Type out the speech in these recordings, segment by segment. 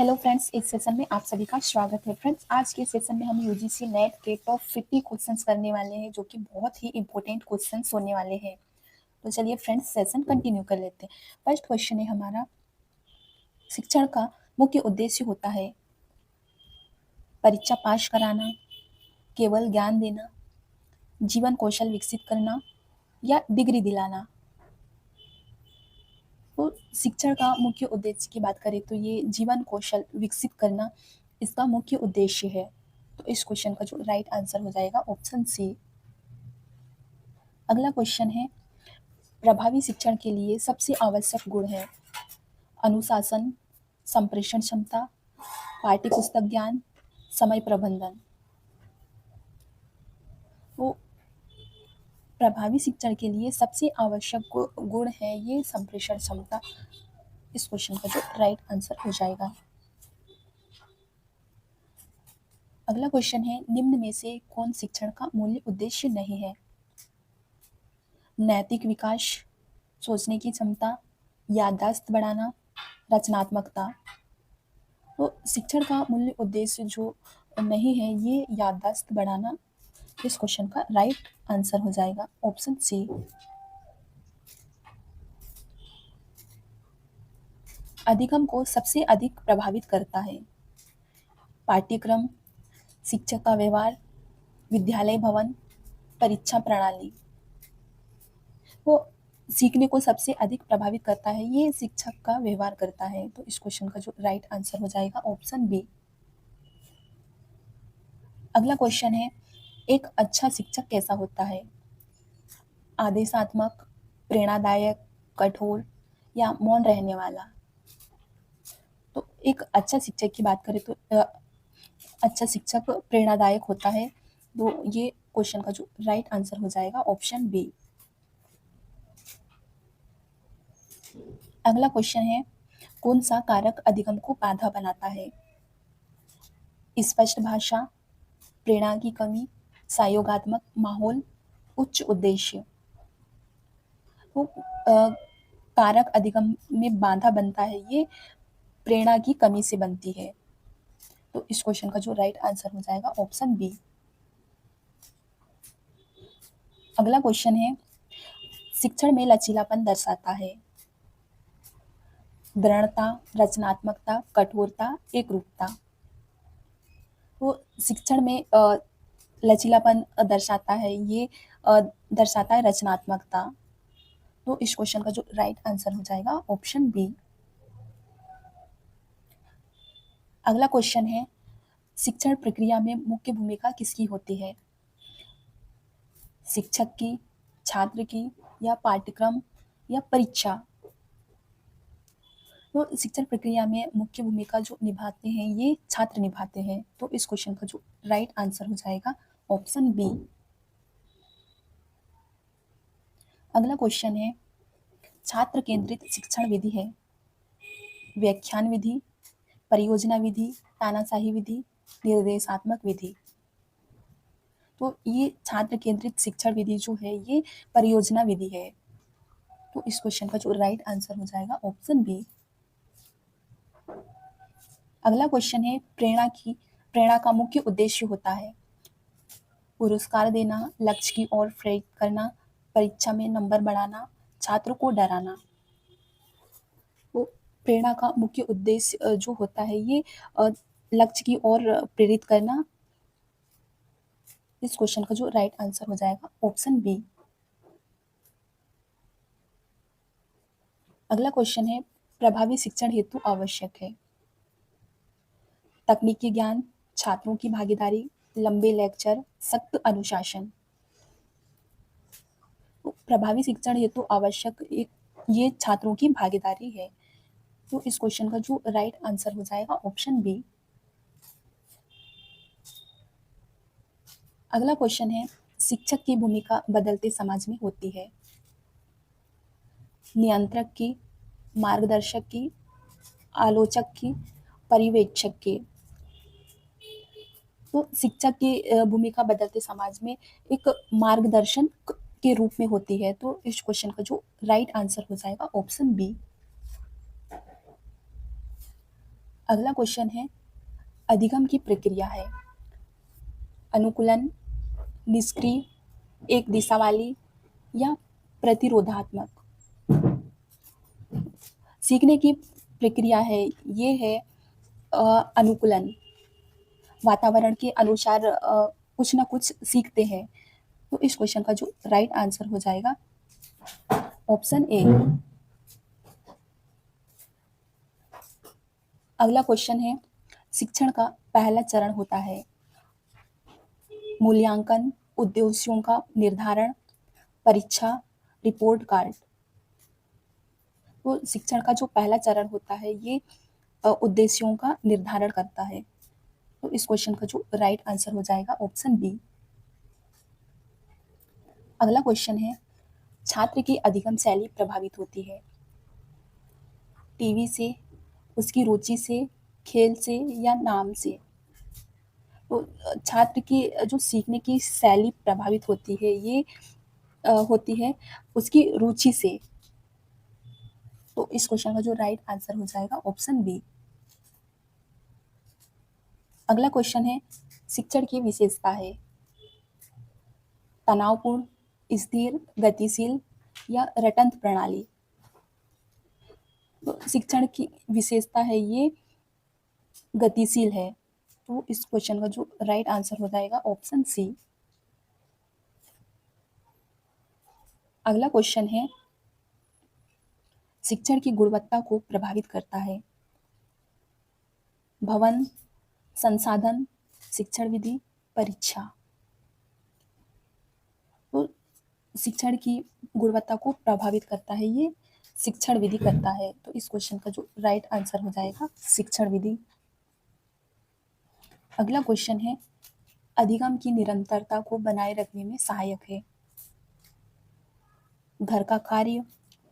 Hello friends, इस session में आप सभी का स्वागत है। फ्रेंड्स, आज के सेशन में हम यूजीसी नेट के टॉप 50 क्वेश्चंस करने वाले हैं, जो कि बहुत ही इंपॉर्टेंट क्वेश्चंस होने वाले हैं। तो चलिए फ्रेंड्स, सेशन कंटिन्यू कर लेते हैं। फर्स्ट क्वेश्चन है हमारा, शिक्षण का मुख्य उद्देश्य होता है परीक्षा पास कराना, केवल ज्ञान देना, जीवन कौशल विकसित करना या डिग्री दिलाना। तो शिक्षण का मुख्य उद्देश्य की बात करें तो ये जीवन कौशल विकसित करना इसका मुख्य उद्देश्य है। तो इस क्वेश्चन का जो राइट आंसर हो जाएगा ऑप्शन सी। अगला क्वेश्चन है, प्रभावी शिक्षण के लिए सबसे आवश्यक गुण है अनुशासन, संप्रेषण क्षमता, पाठ्य पुस्तक ज्ञान, समय प्रबंधन। तो प्रभावी शिक्षण के लिए सबसे आवश्यक गुण है ये संप्रेषण क्षमता। इस क्वेश्चन का जो राइट आंसर हो जाएगा। अगला क्वेश्चन है, निम्न में से कौन शिक्षण का मूल्य उद्देश्य नहीं है? नैतिक विकास, सोचने की क्षमता, याददाश्त बढ़ाना, रचनात्मकता। तो शिक्षण का मूल्य उद्देश्य जो नहीं है ये याददाश्त बढ़ाना। इस क्वेश्चन का राइट आंसर हो जाएगा ऑप्शन सी। अधिगम को सबसे अधिक प्रभावित करता है पाठ्यक्रम, शिक्षक का व्यवहार, विद्यालय भवन, परीक्षा प्रणाली। वो सीखने को सबसे अधिक प्रभावित करता है ये शिक्षक का व्यवहार करता है। तो इस क्वेश्चन का जो राइट आंसर हो जाएगा ऑप्शन बी। अगला क्वेश्चन है, एक अच्छा शिक्षक कैसा होता है? आदेशात्मक, प्रेरणादायक, कठोर या मौन रहने वाला। तो एक अच्छा शिक्षक की बात करें तो अच्छा शिक्षक प्रेरणादायक होता है। तो ये क्वेश्चन का जो राइट आंसर हो जाएगा ऑप्शन बी। अगला क्वेश्चन है, कौन सा कारक अधिगम को बाधा बनाता है? स्पष्ट भाषा, प्रेरणा की कमी, सहयोगात्मक माहौल, उच्च उद्देश्य। तो कारक अधिगम में बाधा बनता है ये प्रेरणा की कमी से बनती है। तो इस क्वेश्चन का जो राइट आंसर हो जाएगा ऑप्शन बी। अगला क्वेश्चन है, शिक्षण में लचीलापन दर्शाता है दृढ़ता, रचनात्मकता, कठोरता, एकरूपता। तो शिक्षण में लचीलापन दर्शाता है ये दर्शाता है रचनात्मकता। तो इस क्वेश्चन का जो राइट आंसर हो जाएगा ऑप्शन बी। अगला क्वेश्चन है, शिक्षण प्रक्रिया में मुख्य भूमिका किसकी होती है? शिक्षक की, छात्र की या पाठ्यक्रम या परीक्षा। तो शिक्षण प्रक्रिया में मुख्य भूमिका जो निभाते हैं ये छात्र निभाते हैं। तो इस क्वेश्चन का जो राइट आंसर हो जाएगा ऑप्शन बी। अगला क्वेश्चन है, छात्र केंद्रित शिक्षण विधि है व्याख्यान विधि, परियोजना विधि, तानाशाही विधि, निर्देशात्मक विधि। तो ये छात्र केंद्रित शिक्षण विधि जो है ये परियोजना विधि है। तो इस क्वेश्चन का जो राइट आंसर हो जाएगा ऑप्शन बी। अगला क्वेश्चन है, प्रेरणा का मुख्य उद्देश्य होता है पुरस्कार देना, लक्ष्य की ओर प्रेरित करना, परीक्षा में नंबर बढ़ाना, छात्रों को डराना। तो प्रेरणा का मुख्य उद्देश्य जो होता है ये लक्ष्य की ओर प्रेरित करना। इस क्वेश्चन का जो राइट आंसर हो जाएगा ऑप्शन बी। अगला क्वेश्चन है, प्रभावी शिक्षण हेतु आवश्यक है तकनीकी ज्ञान, छात्रों की भागीदारी, लंबे लेक्चर, सख्त अनुशासन। तो प्रभावी शिक्षण हेतु आवश्यक ये छात्रों की भागीदारी है। तो इस क्वेश्चन का जो राइट आंसर हो जाएगा ऑप्शन बी। अगला क्वेश्चन है, शिक्षक की भूमिका बदलते समाज में होती है नियंत्रक की, मार्गदर्शक की, आलोचक की, पर्यवेक्षक की। तो शिक्षक की भूमिका बदलते समाज में एक मार्गदर्शन के रूप में होती है। तो इस क्वेश्चन का जो राइट आंसर हो जाएगा ऑप्शन बी। अगला क्वेश्चन है, अधिगम की प्रक्रिया है अनुकूलन, निष्क्रिय, एक दिशा वाली या प्रतिरोधात्मक। सीखने की प्रक्रिया है, ये है अनुकूलन। वातावरण के अनुसार कुछ ना कुछ सीखते हैं। तो इस क्वेश्चन का जो राइट आंसर हो जाएगा ऑप्शन ए। अगला क्वेश्चन है, शिक्षण का पहला चरण होता है मूल्यांकन, उद्देश्यों का निर्धारण, परीक्षा, रिपोर्ट कार्ड। तो शिक्षण का जो पहला चरण होता है ये उद्देश्यों का निर्धारण करता है। तो इस क्वेश्चन का जो राइट आंसर हो जाएगा ऑप्शन बी। अगला क्वेश्चन है, छात्र की अधिगम शैली प्रभावित होती है टीवी से, उसकी रुचि से, खेल से या नाम से। तो छात्र की जो सीखने की शैली प्रभावित होती है ये होती है उसकी रुचि से। तो इस क्वेश्चन का जो राइट आंसर हो जाएगा ऑप्शन बी। अगला क्वेश्चन है, शिक्षण की विशेषता है तनावपूर्ण, स्थिर, गतिशील या रटंत प्रणाली। तो शिक्षण की विशेषता है ये गतिशील है। तो इस क्वेश्चन का जो राइट आंसर हो जाएगा ऑप्शन सी। अगला क्वेश्चन है, शिक्षण की गुणवत्ता को प्रभावित करता है भवन, संसाधन, शिक्षण विधि, परीक्षा। तो शिक्षण की गुणवत्ता को प्रभावित करता है ये शिक्षण विधि करता है। तो इस क्वेश्चन का जो राइट आंसर हो जाएगा शिक्षण विधि। अगला क्वेश्चन है, अधिगम की निरंतरता को बनाए रखने में सहायक है घर का कार्य,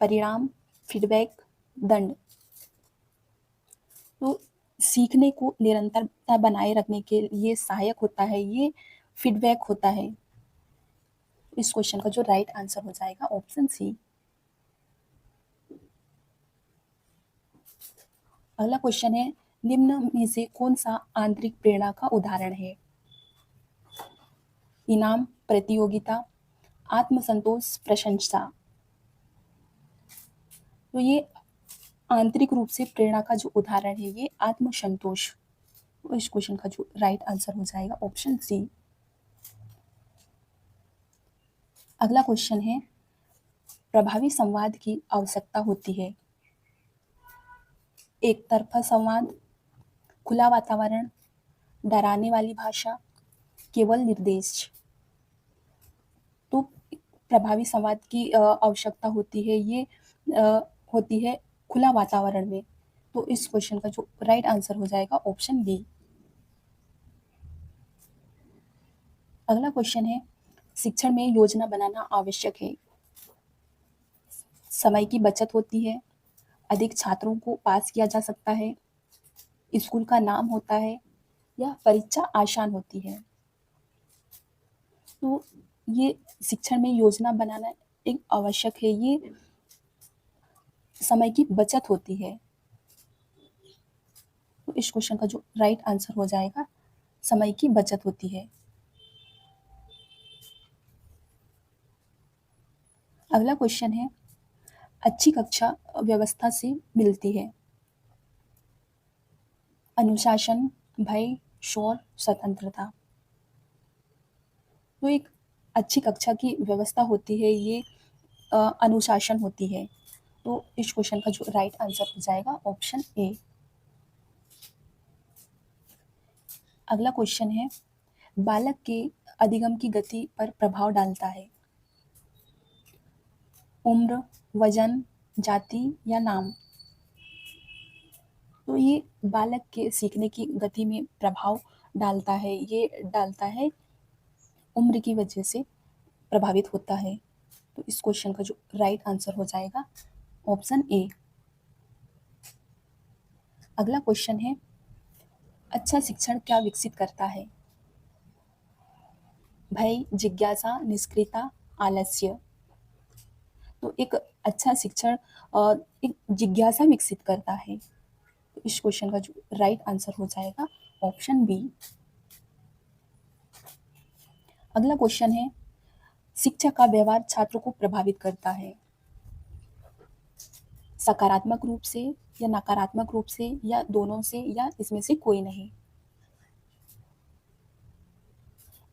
परिणाम, फीडबैक, दंड। तो सीखने को निरंतरता बनाए रखने के लिए सहायक होता है ये फीडबैक होता है। इस क्वेश्चन का जो राइट आंसर हो जाएगा ऑप्शन सी। अगला क्वेश्चन है, निम्न में से कौन सा आंतरिक प्रेरणा का उदाहरण है इनाम, प्रतियोगिता, आत्मसंतोष, प्रशंसा। तो ये आंतरिक रूप से प्रेरणा का जो उदाहरण है ये आत्मसंतोष। तो इस क्वेश्चन का जो राइट आंसर हो जाएगा ऑप्शन सी। अगला क्वेश्चन है, प्रभावी संवाद की आवश्यकता होती है एक तरफा संवाद, खुला वातावरण, डराने वाली भाषा, केवल निर्देश। तो प्रभावी संवाद की आवश्यकता होती है ये होती है खुला वातावरण में। तो इस क्वेश्चन का जो राइट आंसर हो जाएगा ऑप्शन बी। अगला क्वेश्चन है, शिक्षण में योजना बनाना आवश्यक है समय की बचत होती है, अधिक छात्रों को पास किया जा सकता है, स्कूल का नाम होता है या परीक्षा आसान होती है। तो ये शिक्षण में योजना बनाना एक आवश्यक है ये समय की बचत होती है। तो इस क्वेश्चन का जो राइट आंसर हो जाएगा समय की बचत होती है। अगला क्वेश्चन है, अच्छी कक्षा व्यवस्था से मिलती है अनुशासन, भय, शोर, स्वतंत्रता। तो एक अच्छी कक्षा की व्यवस्था होती है ये अनुशासन होती है। तो इस क्वेश्चन का जो राइट आंसर हो जाएगा ऑप्शन ए। अगला क्वेश्चन है, बालक के अधिगम की गति पर प्रभाव डालता है उम्र, वजन, जाति या नाम। तो ये बालक के सीखने की गति में प्रभाव डालता है ये डालता है उम्र की वजह से प्रभावित होता है। तो इस क्वेश्चन का जो राइट आंसर हो जाएगा ऑप्शन ए। अगला क्वेश्चन है, अच्छा शिक्षण क्या विकसित करता है भय, जिज्ञासा, निष्क्रियता, आलस्य। तो एक अच्छा शिक्षण एक जिज्ञासा विकसित करता है। तो इस क्वेश्चन का जो राइट आंसर हो जाएगा ऑप्शन बी। अगला क्वेश्चन है, शिक्षक का व्यवहार छात्रों को प्रभावित करता है सकारात्मक रूप से या नकारात्मक रूप से या दोनों से या इसमें से कोई नहीं।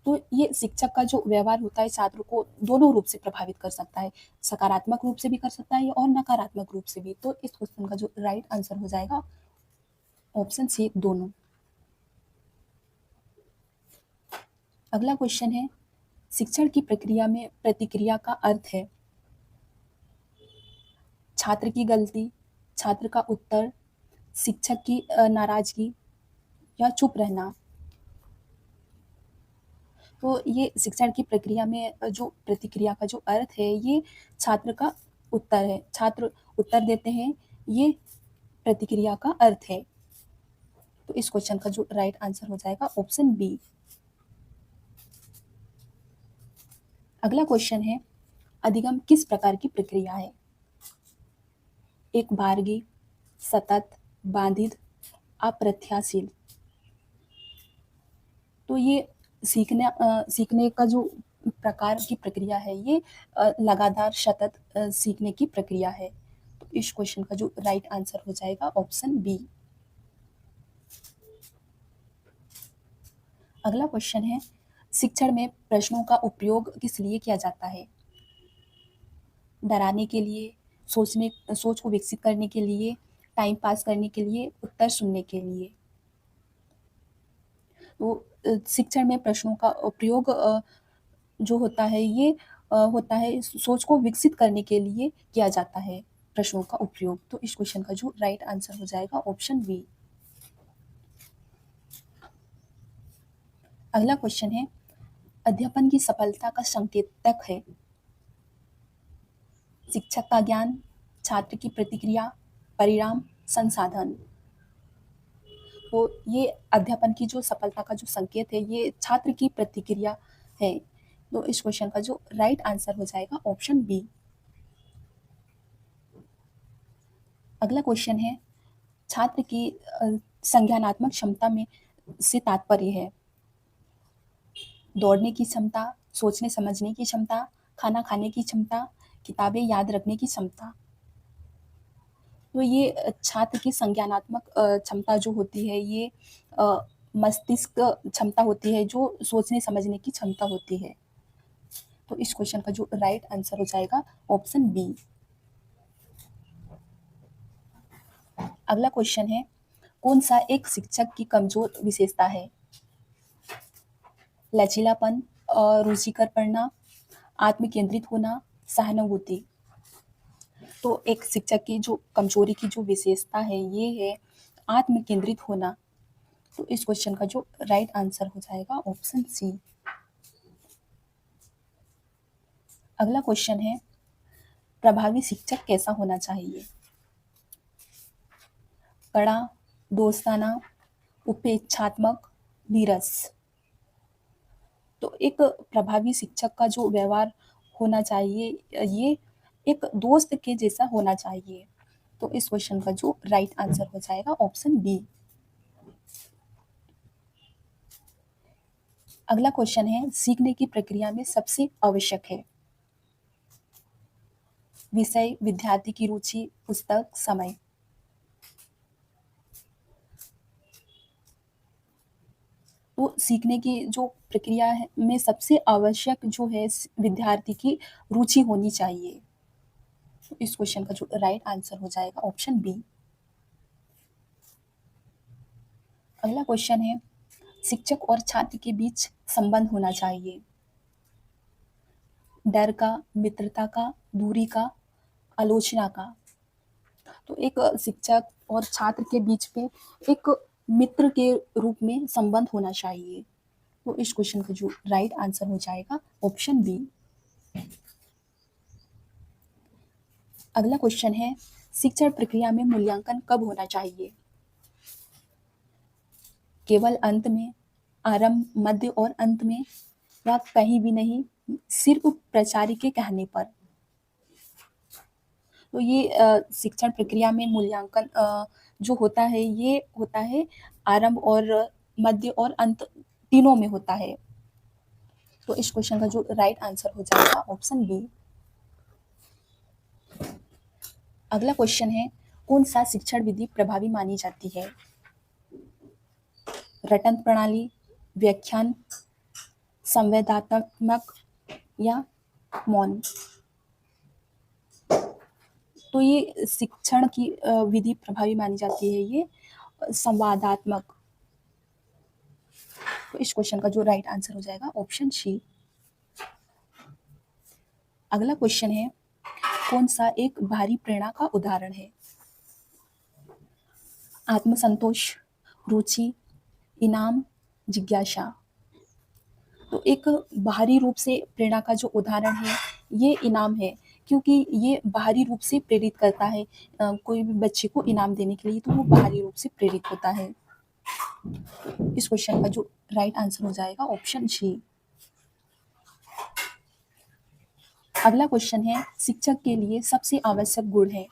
तो ये शिक्षक का जो व्यवहार होता है छात्रों को दोनों रूप से प्रभावित कर सकता है, सकारात्मक रूप से भी कर सकता है और नकारात्मक रूप से भी। तो इस क्वेश्चन का जो राइट आंसर हो जाएगा ऑप्शन सी, दोनों। अगला क्वेश्चन है, शिक्षण की प्रक्रिया में प्रतिक्रिया का अर्थ है छात्र की गलती, छात्र का उत्तर, शिक्षक की नाराजगी या चुप रहना। तो ये शिक्षण की प्रक्रिया में जो प्रतिक्रिया का जो अर्थ है ये छात्र का उत्तर है, छात्र उत्तर देते हैं, ये प्रतिक्रिया का अर्थ है। तो इस क्वेश्चन का जो राइट आंसर हो जाएगा ऑप्शन बी। अगला क्वेश्चन है, अधिगम किस प्रकार की प्रक्रिया है? एक बारगी, सतत, बाधित, अप्रत्याशित। तो ये सीखने का जो प्रकार की प्रक्रिया है ये लगातार सतत सीखने की प्रक्रिया है। तो इस क्वेश्चन का जो राइट आंसर हो जाएगा ऑप्शन बी। अगला क्वेश्चन है, शिक्षण में प्रश्नों का उपयोग किस लिए किया जाता है? डराने के लिए, सोच को विकसित करने के लिए, टाइम पास करने के लिए, उत्तर सुनने के लिए। तो शिक्षण में प्रश्नों का प्रयोग जो होता है ये होता है सोच को विकसित करने के लिए किया जाता है प्रश्नों का उपयोग। तो इस क्वेश्चन का जो राइट आंसर हो जाएगा ऑप्शन बी। अगला क्वेश्चन है, अध्यापन की सफलता का संकेतक है शिक्षक का ज्ञान, छात्र की प्रतिक्रिया, परिणाम, संसाधन। तो ये अध्यापन की जो सफलता का जो संकेत है ये छात्र की प्रतिक्रिया है। तो इस क्वेश्चन का जो राइट आंसर हो जाएगा ऑप्शन बी। अगला क्वेश्चन है, छात्र की संज्ञानात्मक क्षमता में से तात्पर्य है दौड़ने की क्षमता, सोचने समझने की क्षमता, खाना खाने की क्षमता, किताबें याद रखने की क्षमता। तो ये छात्र की संज्ञानात्मक क्षमता जो होती है ये मस्तिष्क क्षमता होती है जो सोचने समझने की क्षमता होती है। तो इस क्वेश्चन का जो राइट आंसर हो जाएगा ऑप्शन बी। अगला क्वेश्चन है, कौन सा एक शिक्षक की कमजोर विशेषता है? लचीलापन, रुचिकर पढ़ना, आत्मकेंद्रित होना, सहानुभूति। तो एक शिक्षक की जो कमजोरी की जो विशेषता है ये है आत्मकेंद्रित होना। तो इस क्वेश्चन का जो राइट आंसर हो जाएगा ऑप्शन सी। अगला क्वेश्चन है, प्रभावी शिक्षक कैसा होना चाहिए? कड़ा, दोस्ताना, उपेक्षात्मक, नीरस। तो एक प्रभावी शिक्षक का जो व्यवहार होना चाहिए ये एक दोस्त के जैसा होना चाहिए। तो इस क्वेश्चन का जो राइट आंसर हो जाएगा ऑप्शन बी। अगला क्वेश्चन है, सीखने की प्रक्रिया में सबसे आवश्यक है विषय, विद्यार्थी की रुचि, पुस्तक, समय। तो सीखने की जो प्रक्रिया है में सबसे आवश्यक जो है विद्यार्थी की रुचि होनी चाहिए। तो इस क्वेश्चन का जो राइट आंसर हो जाएगा ऑप्शन बी। अगला क्वेश्चन है, शिक्षक और छात्र के बीच संबंध होना चाहिए डर का, मित्रता का, दूरी का, आलोचना का। तो एक शिक्षक और छात्र के बीच में एक मित्र के रूप में संबंध होना चाहिए। तो इस क्वेश्चन का जो राइट आंसर हो जाएगा ऑप्शन बी। अगला क्वेश्चन है, शिक्षण प्रक्रिया में मूल्यांकन कब होना चाहिए? केवल अंत में, आरंभ, मध्य और अंत में, या कहीं भी नहीं, सिर्फ प्राचार्य के कहने पर। तो ये शिक्षण प्रक्रिया में मूल्यांकन जो होता है ये होता है आरंभ और मध्य और अंत तीनों में होता है। तो इस क्वेश्चन का जो राइट आंसर हो जाएगा ऑप्शन बी। अगला क्वेश्चन है, कौन सा शिक्षण विधि प्रभावी मानी जाती है? रटन प्रणाली, व्याख्यान, संवेदनात्मक या मौन? तो ये शिक्षण की विधि प्रभावी मानी जाती है ये संवादात्मक। तो इस क्वेश्चन का जो राइट आंसर हो जाएगा ऑप्शन सी। अगला क्वेश्चन है, कौन सा एक बाहरी प्रेरणा का उदाहरण है? आत्मसंतोष, रुचि, इनाम, जिज्ञासा? तो एक बाहरी रूप से प्रेरणा का जो उदाहरण है ये इनाम है, क्योंकि ये बाहरी रूप से प्रेरित करता है कोई भी बच्चे को इनाम देने के लिए, तो वो बाहरी रूप से प्रेरित होता है। इस क्वेश्चन का जो राइट आंसर हो जाएगा ऑप्शन सी। अगला क्वेश्चन है, शिक्षक के लिए सबसे आवश्यक गुण है?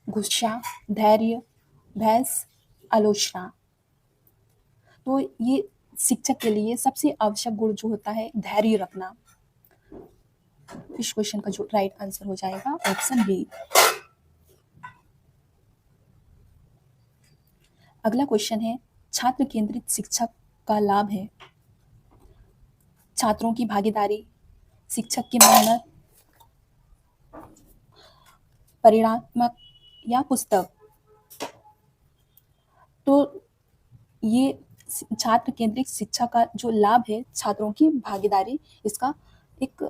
गुस्सा, धैर्य, भैंस, आलोचना? तो ये शिक्षक के लिए सबसे आवश्यक गुण जो होता है धैर्य रखना। इस क्वेश्चन का जो राइट आंसर हो जाएगा ऑप्शन बी। अगला क्वेश्चन है, छात्र केंद्रित शिक्षक का लाभ है? छात्रों की भागीदारी, शिक्षक की मेहनत, परिणात्मक या पुस्तक? तो ये छात्र केंद्रित शिक्षा का जो लाभ है छात्रों की भागीदारी, इसका एक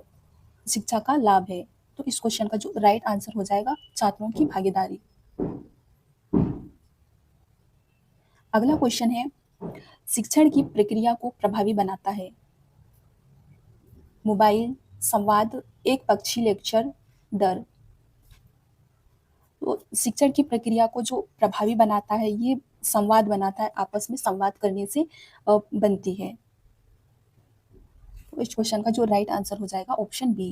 शिक्षा का लाभ है। तो इस क्वेश्चन का जो राइट आंसर हो जाएगा छात्रों की भागीदारी। अगला क्वेश्चन है, शिक्षण की प्रक्रिया को प्रभावी बनाता है? मोबाइल, संवाद, एक पक्षी लेक्चर, डर? तो शिक्षण की प्रक्रिया को जो प्रभावी बनाता है ये संवाद बनाता है, आपस में संवाद करने से बनती है। तो इस क्वेश्चन का जो राइट आंसर हो जाएगा ऑप्शन बी।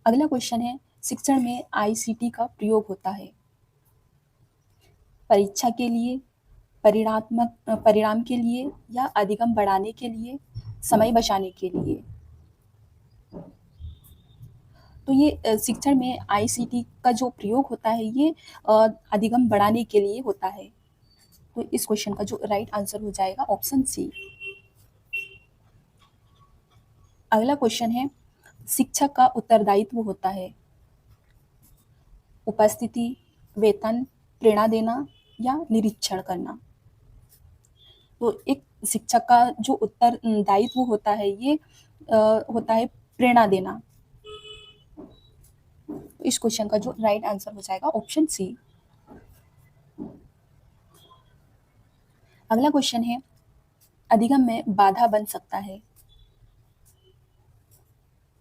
अगला क्वेश्चन है, शिक्षण में आईसीटी का प्रयोग होता है? परीक्षा के लिए, परिणाम के लिए या अधिगम बढ़ाने के लिए, समय बचाने के लिए? तो ये शिक्षण में आईसीटी का जो प्रयोग होता है ये अधिगम बढ़ाने के लिए होता है। तो इस क्वेश्चन का जो राइट आंसर हो जाएगा ऑप्शन सी। अगला क्वेश्चन है, शिक्षक का उत्तरदायित्व होता है? उपस्थिति, वेतन, प्रेरणा देना या निरीक्षण करना? तो एक शिक्षक का जो उत्तरदायित्व होता है ये होता है प्रेरणा देना। इस क्वेश्चन का जो राइट आंसर हो जाएगा ऑप्शन सी। अगला क्वेश्चन है, अधिगम में बाधा बन सकता है?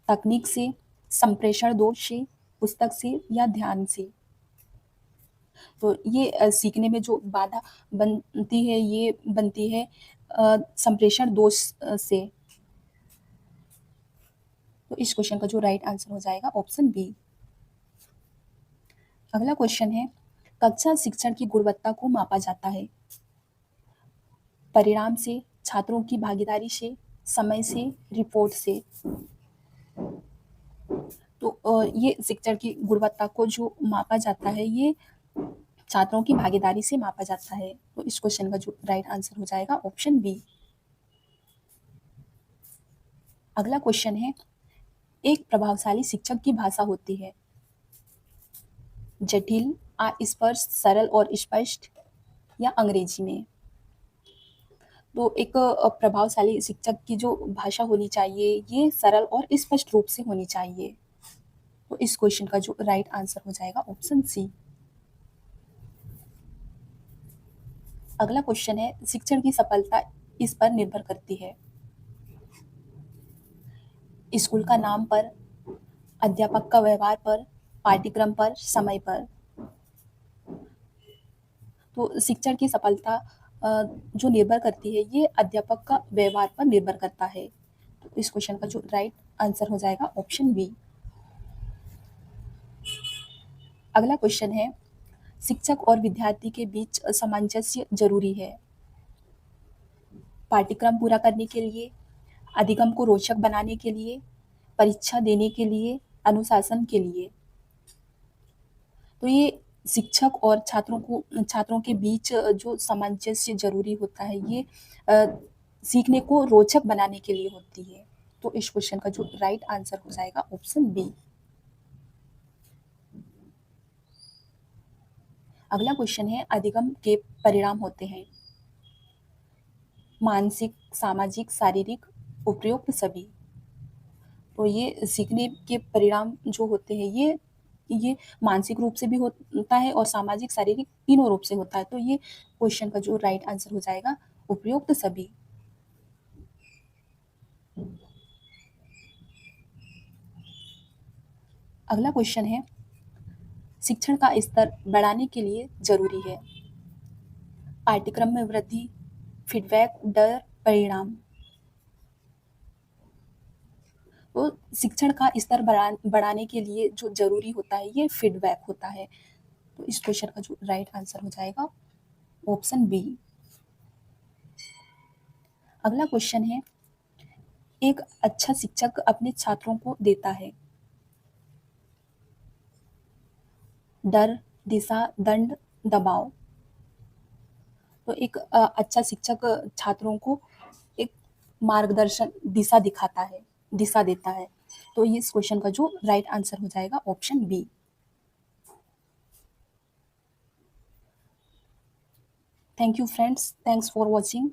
तकनीक से, संप्रेषण दोष से, पुस्तक से या ध्यान से? तो ये सीखने में जो बाधा बनती है ये बनती है संप्रेषण दोष से। तो इस क्वेश्चन का जो राइट आंसर हो जाएगा ऑप्शन बी। अगला क्वेश्चन है, कक्षा शिक्षण की गुणवत्ता को मापा जाता है? परिणाम से, छात्रों की भागीदारी से, समय से, रिपोर्ट से? तो ये शिक्षण की गुणवत्ता को जो मापा जाता है ये छात्रों की भागीदारी से मापा जाता है। तो इस क्वेश्चन का जो राइट आंसर हो जाएगा ऑप्शन बी। अगला क्वेश्चन है, एक प्रभावशाली शिक्षक की भाषा होती है? जटिल, अस्पष्ट, सरल और स्पष्ट या अंग्रेजी में? तो एक प्रभावशाली शिक्षक की जो भाषा होनी चाहिए ये सरल और स्पष्ट रूप से होनी चाहिए। तो इस क्वेश्चन का जो राइट आंसर हो जाएगा ऑप्शन सी। अगला क्वेश्चन है, शिक्षण की सफलता इस पर निर्भर करती है? स्कूल का नाम पर, अध्यापक का व्यवहार पर, पाठ्यक्रम पर, समय पर? तो शिक्षण की सफलता जो निर्भर करती है ये अध्यापक का व्यवहार पर निर्भर करता है। तो इस क्वेश्चन का जो राइट आंसर हो जाएगा ऑप्शन बी। अगला क्वेश्चन है, शिक्षक और विद्यार्थी के बीच सामंजस्य जरूरी है। पाठ्यक्रम पूरा करने के लिए, अधिगम को रोचक बनाने के लिए, परीक्षा देने के लिए, अनुशासन के लिए। तो ये शिक्षक और छात्रों के बीच जो सामंजस्य जरूरी होता है, ये सीखने को रोचक बनाने के लिए होती है। तो इस क्वेश्चन का जो राइट आंसर हो जाएगा ऑप्शन बी। अगला क्वेश्चन है, अधिगम के परिणाम होते हैं मानसिक, सामाजिक, शारीरिक, उपयुक्त सभी। तो ये सीखने के परिणाम जो होते हैं, ये मानसिक रूप से भी होता है और सामाजिक, शारीरिक तीनों रूप से होता है। तो ये क्वेश्चन का जो राइट आंसर हो जाएगा उपयुक्त सभी। अगला क्वेश्चन है, शिक्षण का स्तर बढ़ाने के लिए जरूरी है पाठ्यक्रम में वृद्धि, फीडबैक, डर, परिणाम। तो शिक्षण का स्तर बढ़ाने के लिए जो जरूरी होता है, ये फीडबैक होता है। तो इस क्वेश्चन का जो राइट आंसर हो जाएगा ऑप्शन बी। अगला क्वेश्चन है, एक अच्छा शिक्षक अपने छात्रों को देता है डर, दिशा, दंड, दबाव। तो एक अच्छा शिक्षक छात्रों को एक मार्गदर्शन, दिशा दिखाता है, दिशा देता है। तो ये इस क्वेश्चन का जो राइट आंसर हो जाएगा option B. Thank you friends, thanks for watching.